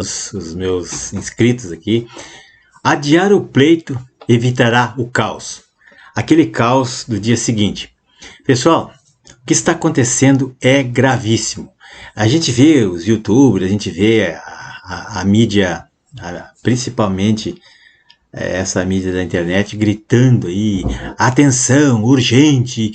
os meus inscritos aqui. Adiar o pleito evitará o caos. Aquele caos do dia seguinte. Pessoal, o que está acontecendo é gravíssimo. A gente vê os youtubers, a gente vê a mídia, principalmente essa mídia da internet, gritando aí, atenção, urgente,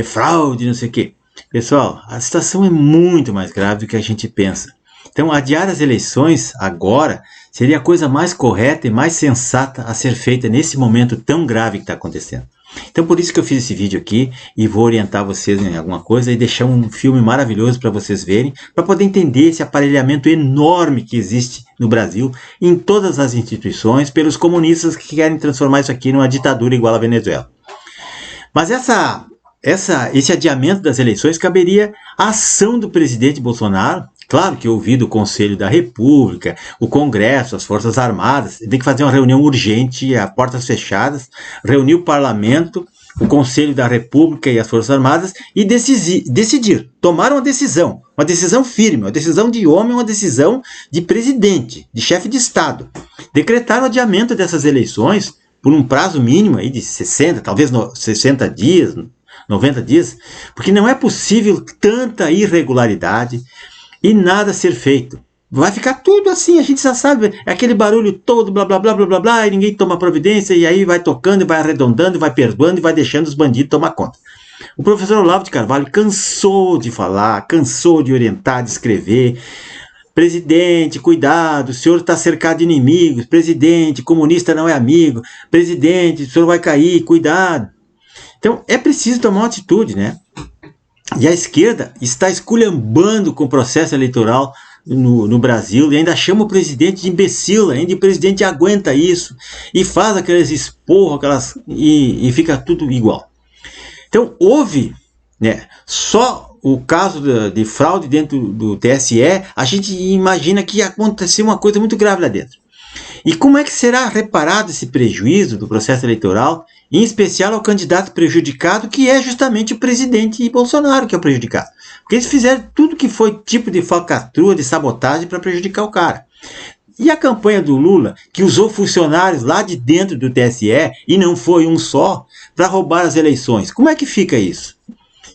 fraude, não sei o quê. Pessoal, a situação é muito mais grave do que a gente pensa. Então, adiar as eleições agora seria a coisa mais correta e mais sensata a ser feita nesse momento tão grave que está acontecendo. Então, por isso que eu fiz esse vídeo aqui e vou orientar vocês em alguma coisa e deixar um filme maravilhoso para vocês verem, para poder entender esse aparelhamento enorme que existe no Brasil, em todas as instituições, pelos comunistas que querem transformar isso aqui numa ditadura igual à Venezuela. Mas esse adiamento das eleições caberia à ação do presidente Bolsonaro. Claro que ouvido o Conselho da República, o Congresso, as Forças Armadas, tem que fazer uma reunião urgente, a portas fechadas, reunir o Parlamento, o Conselho da República e as Forças Armadas e decidir, tomar uma decisão firme, uma decisão de homem, uma decisão de presidente, de chefe de Estado. Decretar o adiamento dessas eleições por um prazo mínimo aí de 60, talvez 60 dias, 90 dias, porque não é possível tanta irregularidade e nada ser feito. Vai ficar tudo assim, a gente já sabe, é aquele barulho todo, blá, blá, blá, blá, blá, blá, e ninguém toma providência, e aí vai tocando, e vai arredondando, e vai perdoando, e vai deixando os bandidos tomar conta. O professor Olavo de Carvalho cansou de falar, cansou de orientar, de escrever. Presidente, cuidado, o senhor está cercado de inimigos. Presidente, comunista não é amigo. Presidente, o senhor vai cair, cuidado. Então, é preciso tomar uma atitude, né? E a esquerda está esculhambando com o processo eleitoral no Brasil e ainda chama o presidente de imbecil, ainda o presidente aguenta isso e faz aqueles esporros, e fica tudo igual. Então, houve, né, só o caso de fraude dentro do TSE, a gente imagina que ia acontecer uma coisa muito grave lá dentro. E como é que será reparado esse prejuízo do processo eleitoral, em especial ao candidato prejudicado, que é justamente o presidente Bolsonaro, que é o prejudicado? Porque eles fizeram tudo que foi tipo de falcatrua, de sabotagem para prejudicar o cara. E a campanha do Lula, que usou funcionários lá de dentro do TSE, e não foi um só, para roubar as eleições. Como é que fica isso?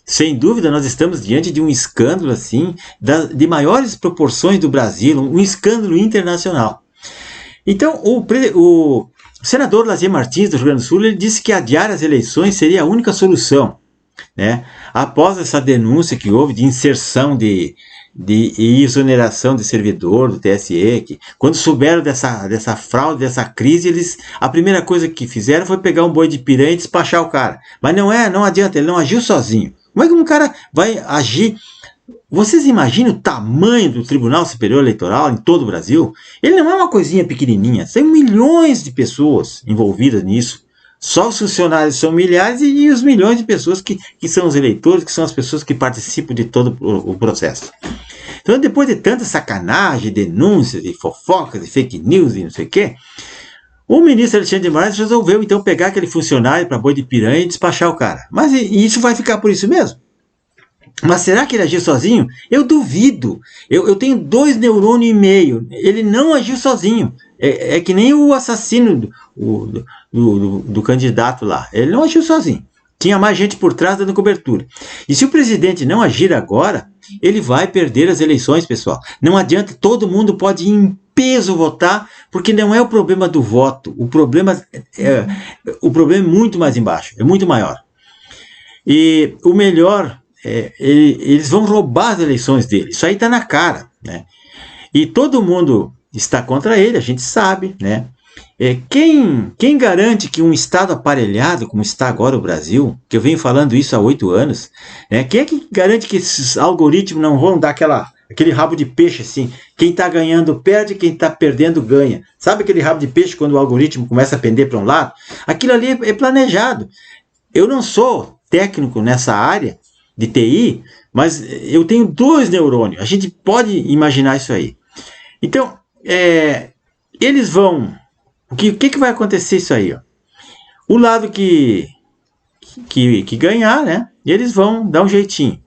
Sem dúvida, nós estamos diante de um escândalo assim, de maiores proporções do Brasil, um escândalo internacional. Então, o senador Lazier Martins, do Rio Grande do Sul, ele disse que adiar as eleições seria a única solução, né? Após essa denúncia que houve de inserção de exoneração de servidor do TSE, que quando souberam dessa fraude, dessa crise, a primeira coisa que fizeram foi pegar um boi de piranha e despachar o cara. Mas não adianta, ele não agiu sozinho. Como é que um cara vai agir? Vocês imaginam o tamanho do Tribunal Superior Eleitoral em todo o Brasil? Ele não é uma coisinha pequenininha, tem milhões de pessoas envolvidas nisso. Só os funcionários são milhares e os milhões de pessoas que são os eleitores, que são as pessoas que participam de todo o processo. Então, depois de tanta sacanagem, denúncias, e fofocas, e fake news e não sei o quê, o ministro Alexandre de Moraes resolveu então pegar aquele funcionário para boi de piranha e despachar o cara. Mas isso vai ficar por isso mesmo? Mas será que ele agiu sozinho? Eu duvido. Eu tenho 2,5 neurônios. Ele não agiu sozinho. É que nem o assassino do candidato lá. Ele não agiu sozinho. Tinha mais gente por trás dando cobertura. E se o presidente não agir agora, ele vai perder as eleições, pessoal. Não adianta, todo mundo pode ir em peso votar, porque não é o problema do voto. O problema é muito mais embaixo, é muito maior. E o melhor... eles vão roubar as eleições dele. Isso aí está na cara, né? E todo mundo está contra ele, a gente sabe, né? Quem garante que um Estado aparelhado, como está agora o Brasil, que eu venho falando isso há 8 anos, né? Quem é que garante que esses algoritmos não vão dar aquele rabo de peixe assim? Quem está ganhando perde, quem está perdendo ganha. Sabe aquele rabo de peixe quando o algoritmo começa a pender para um lado? Aquilo ali é planejado. Eu não sou técnico nessa área de TI, mas eu tenho 2 neurônios. A gente pode imaginar isso aí. Então, eles vão... O que vai acontecer isso aí? Ó? O lado que ganhar, né? Eles vão dar um jeitinho.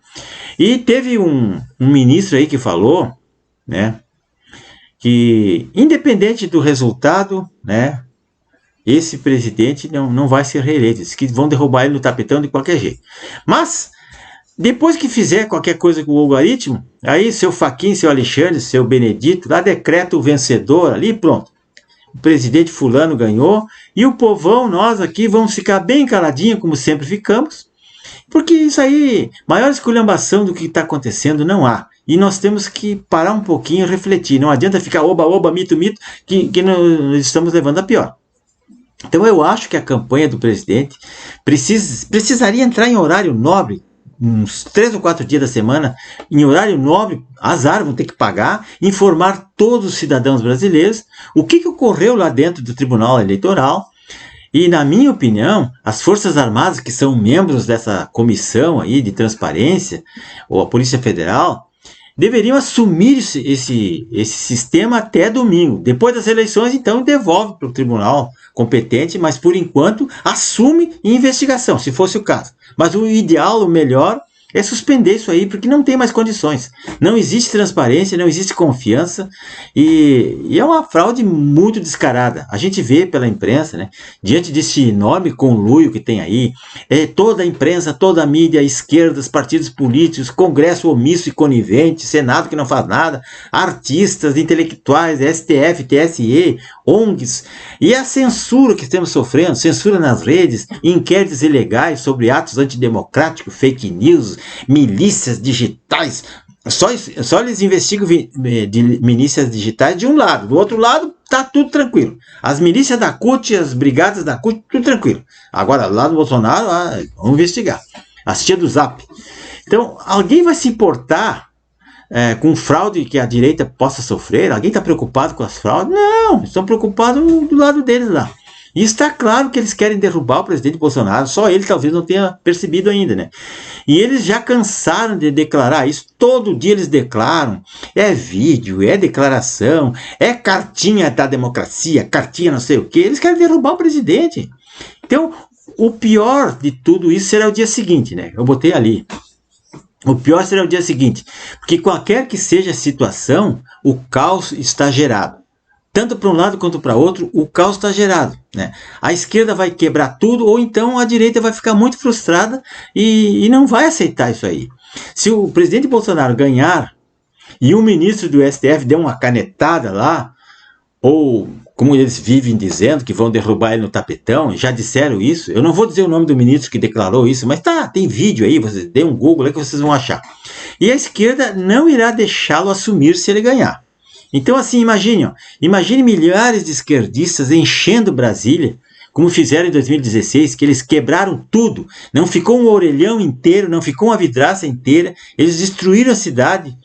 E teve um ministro aí que falou, né? que, independente do resultado, né, esse presidente não vai ser reeleito. Diz que vão derrubar ele no tapetão de qualquer jeito. Mas, depois que fizer qualquer coisa com o algoritmo, aí seu Fachin, seu Alexandre, seu Benedito, lá decreta o vencedor ali, pronto. O presidente fulano ganhou, e o povão, nós aqui, vamos ficar bem caladinho, como sempre ficamos, porque isso aí, maior esculhambação do que está acontecendo, não há. E nós temos que parar um pouquinho e refletir. Não adianta ficar oba-oba, mito-mito, que nós estamos levando a pior. Então eu acho que a campanha do presidente precisaria entrar em horário nobre, uns 3 ou 4 dias da semana, em horário nobre, azar, vão ter que pagar, informar todos os cidadãos brasileiros o que ocorreu lá dentro do Tribunal Eleitoral. E, na minha opinião, as Forças Armadas, que são membros dessa comissão aí de transparência, ou a Polícia Federal, deveriam assumir esse sistema até domingo. Depois das eleições, então, devolve para o tribunal competente, mas, por enquanto, assume investigação, se fosse o caso. Mas o ideal, o melhor, é suspender isso aí, porque não tem mais condições. Não existe transparência, não existe confiança, e é uma fraude muito descarada. A gente vê pela imprensa, né, diante desse enorme conluio que tem aí, toda a imprensa, toda a mídia, a esquerda, os partidos políticos, Congresso omisso e conivente, Senado que não faz nada, artistas, intelectuais, STF, TSE, ONGs, e a censura que estamos sofrendo, censura nas redes, inquéritos ilegais sobre atos antidemocráticos, fake news, milícias digitais. Só eles investigam de milícias digitais de um lado, do outro lado tá tudo tranquilo. As milícias da CUT, as brigadas da CUT, tudo tranquilo. Agora, lá do Bolsonaro, vamos investigar. As tia do Zap. Então, alguém vai se importar com fraude que a direita possa sofrer? Alguém está preocupado com as fraudes? Não, estão preocupados do lado deles lá. E está claro que eles querem derrubar o presidente Bolsonaro, só ele talvez não tenha percebido ainda, né? E eles já cansaram de declarar isso, todo dia eles declaram, é vídeo, é declaração, é cartinha da democracia, cartinha não sei o quê, eles querem derrubar o presidente. Então, o pior de tudo isso será o dia seguinte, né? Eu botei ali. O pior será o dia seguinte, porque qualquer que seja a situação, o caos está gerado. Tanto para um lado quanto para outro, o caos está gerado, né? A esquerda vai quebrar tudo, ou então a direita vai ficar muito frustrada e não vai aceitar isso aí. Se o presidente Bolsonaro ganhar e um ministro do STF der uma canetada lá, ou como eles vivem dizendo que vão derrubar ele no tapetão, já disseram isso, eu não vou dizer o nome do ministro que declarou isso, mas tem vídeo aí, vocês dêem um Google aí que vocês vão achar. E a esquerda não irá deixá-lo assumir se ele ganhar. Então, assim, imagine milhares de esquerdistas enchendo Brasília, como fizeram em 2016, que eles quebraram tudo, não ficou um orelhão inteiro, não ficou uma vidraça inteira, eles destruíram a cidade,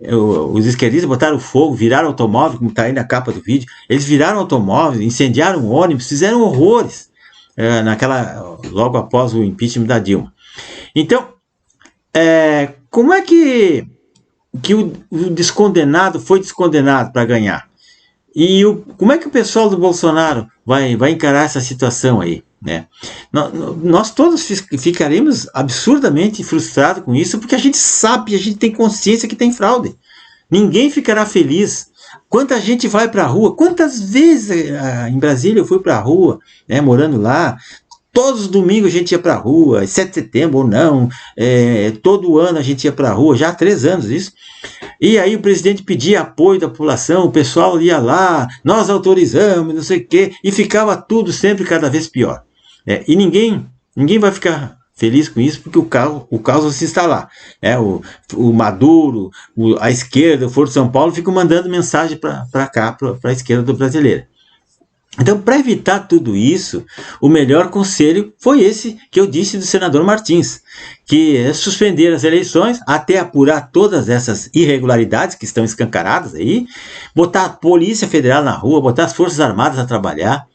os esquerdistas botaram fogo, viraram automóvel, como está aí na capa do vídeo, eles viraram automóvel, incendiaram ônibus, fizeram horrores, logo após o impeachment da Dilma. Então, como é que o descondenado foi descondenado para ganhar? E como é que o pessoal do Bolsonaro vai encarar essa situação aí, né? Nós todos ficaremos absurdamente frustrados com isso, porque a gente sabe, a gente tem consciência que tem fraude. Ninguém ficará feliz. Quanta gente vai para a rua? Quantas vezes em Brasília eu fui para a rua, né, morando lá? Todos os domingos a gente ia para a rua, 7 de setembro ou não, todo ano a gente ia para a rua, já há 3 anos isso. E aí o presidente pedia apoio da população, o pessoal ia lá, nós autorizamos, não sei o quê, e ficava tudo sempre cada vez pior. E ninguém vai ficar feliz com isso, porque o caos vai se instalar. O Maduro, a esquerda, o Foro de São Paulo ficam mandando mensagem para cá, para a esquerda brasileira. Então, para evitar tudo isso, o melhor conselho foi esse que eu disse do senador Martins, que é suspender as eleições até apurar todas essas irregularidades que estão escancaradas aí, botar a Polícia Federal na rua, botar as Forças Armadas a trabalhar,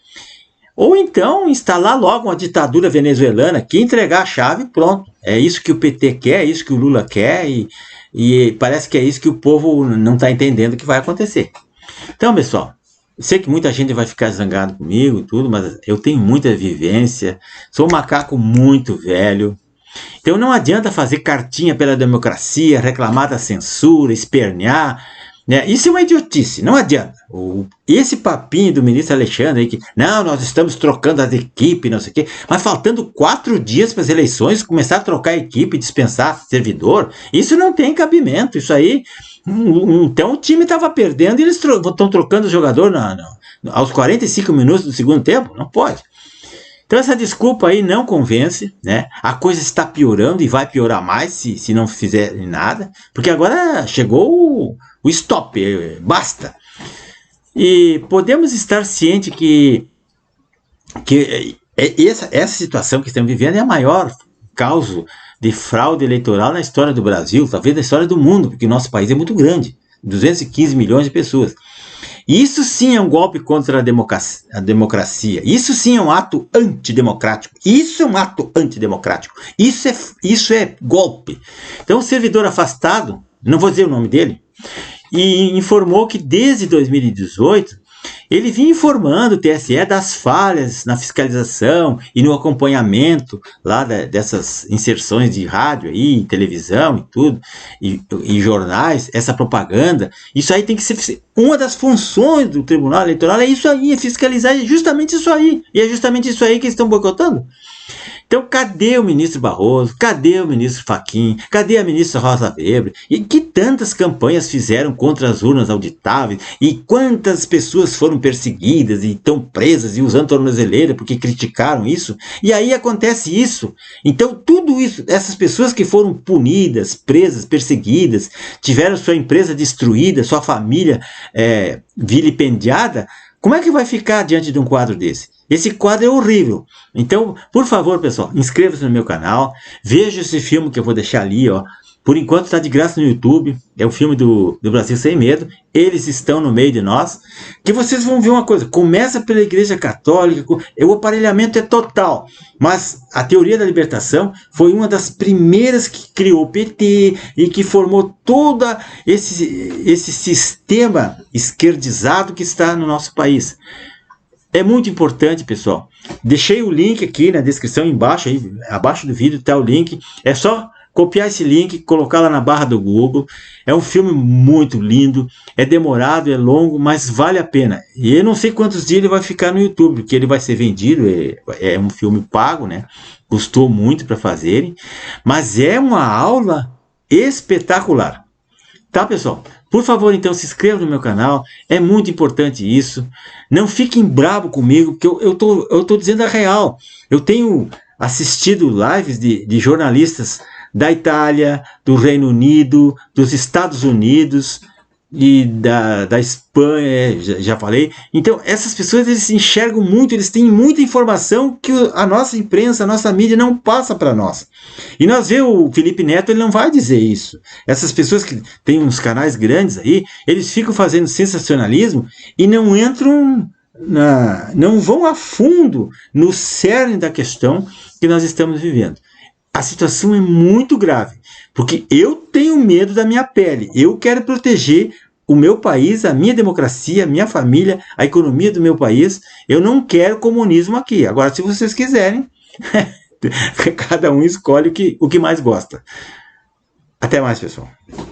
ou então instalar logo uma ditadura venezuelana, que entregar a chave e pronto. É isso que o PT quer, é isso que o Lula quer, e parece que é isso que o povo não está entendendo que vai acontecer. Então, pessoal, sei que muita gente vai ficar zangado comigo e tudo, mas eu tenho muita vivência, sou um macaco muito velho, então não adianta fazer cartinha pela democracia, reclamar da censura, espernear, né? Isso é uma idiotice, não adianta. Esse papinho do ministro Alexandre aí que, não, nós estamos trocando as equipes, não sei o quê, mas faltando 4 dias para as eleições, começar a trocar a equipe, dispensar servidor, isso não tem cabimento, isso aí. Então o time estava perdendo e eles estão trocando o jogador aos 45 minutos do segundo tempo? Não pode. Então essa desculpa aí não convence, né? A coisa está piorando e vai piorar mais se não fizerem nada, porque agora chegou o stop, basta. E podemos estar cientes que essa situação que estamos vivendo é a maior causa de fraude eleitoral na história do Brasil, talvez na história do mundo, porque o nosso país é muito grande, 215 milhões de pessoas. Isso sim é um golpe contra a democracia. Isso sim é um ato antidemocrático. Isso é um ato antidemocrático. Isso é golpe. Então, o servidor afastado, não vou dizer o nome dele, e informou que desde 2018 ele vinha informando o TSE das falhas na fiscalização e no acompanhamento lá dessas inserções de rádio aí, televisão e tudo, e jornais, essa propaganda. Isso aí tem que ser uma das funções do Tribunal Eleitoral, é isso aí, é fiscalizar, é justamente isso aí. E é justamente isso aí que eles estão boicotando. Então, cadê o ministro Barroso? Cadê o ministro Fachin? Cadê a ministra Rosa Weber? E que tantas campanhas fizeram contra as urnas auditáveis? E quantas pessoas foram perseguidas e estão presas e usando tornozeleira porque criticaram isso? E aí acontece isso. Então, tudo isso, essas pessoas que foram punidas, presas, perseguidas, tiveram sua empresa destruída, sua família vilipendiada, como é que vai ficar diante de um quadro desse? Esse quadro é horrível. Então, por favor, pessoal, inscreva-se no meu canal, veja esse filme que eu vou deixar ali, ó. Por enquanto está de graça no YouTube, é o filme do Brasil Sem Medo, eles estão no meio de nós, que vocês vão ver uma coisa, começa pela Igreja Católica, o aparelhamento é total, mas a teoria da libertação foi uma das primeiras que criou o PT e que formou todo esse sistema esquerdizado que está no nosso país. É muito importante, pessoal. Deixei o link aqui na descrição embaixo, aí, abaixo do vídeo está o link. É só copiar esse link, colocar lá na barra do Google. É um filme muito lindo, é demorado, é longo, mas vale a pena. E eu não sei quantos dias ele vai ficar no YouTube, porque ele vai ser vendido, é um filme pago, né? Custou muito para fazerem, mas é uma aula espetacular. Tá, pessoal? Por favor, então, se inscreva no meu canal, é muito importante isso. Não fiquem bravo comigo, porque eu tô dizendo a real. Eu tenho assistido lives de jornalistas da Itália, do Reino Unido, dos Estados Unidos e da Espanha, já falei. Então, essas pessoas, eles enxergam muito, eles têm muita informação que a nossa imprensa, a nossa mídia não passa para nós. E nós vemos o Felipe Neto, ele não vai dizer isso. Essas pessoas que têm uns canais grandes aí, eles ficam fazendo sensacionalismo e não entram, não vão a fundo no cerne da questão que nós estamos vivendo. A situação é muito grave, porque eu tenho medo da minha pele, eu quero proteger o meu país, a minha democracia, a minha família, a economia do meu país. Eu não quero comunismo aqui. Agora, se vocês quiserem, cada um escolhe o que mais gosta. Até mais, pessoal.